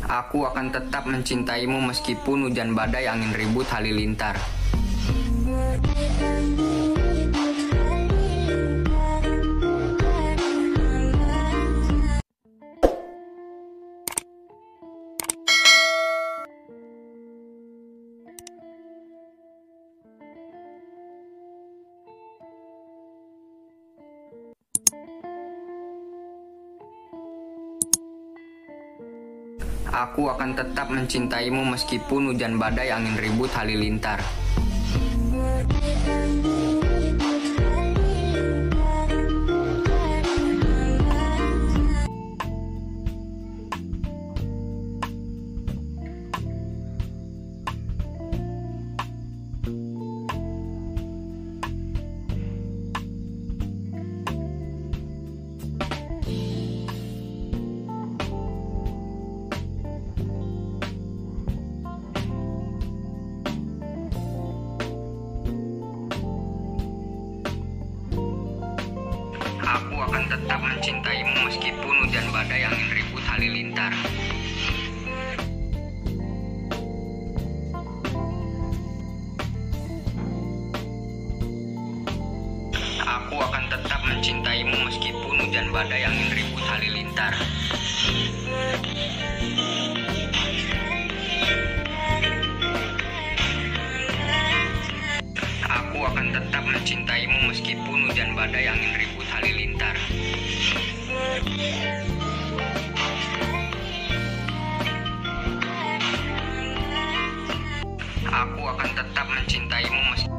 Aku akan tetap mencintaimu meskipun hujan badai angin ribut halilintar. Aku akan tetap mencintaimu meskipun hujan badai angin ribut halilintar. Aku akan tetap mencintaimu meskipun hujan badai angin ribut halilintar. Aku akan tetap mencintaimu meskipun hujan badai angin ribut halilintar. Aku akan tetap mencintaimu meskipun hujan badai angin ribut halilintar. Aku akan tetap mencintaimu meskipun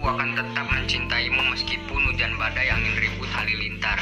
Aku akan tetap mencintaimu meskipun hujan badai angin ribut halilintar.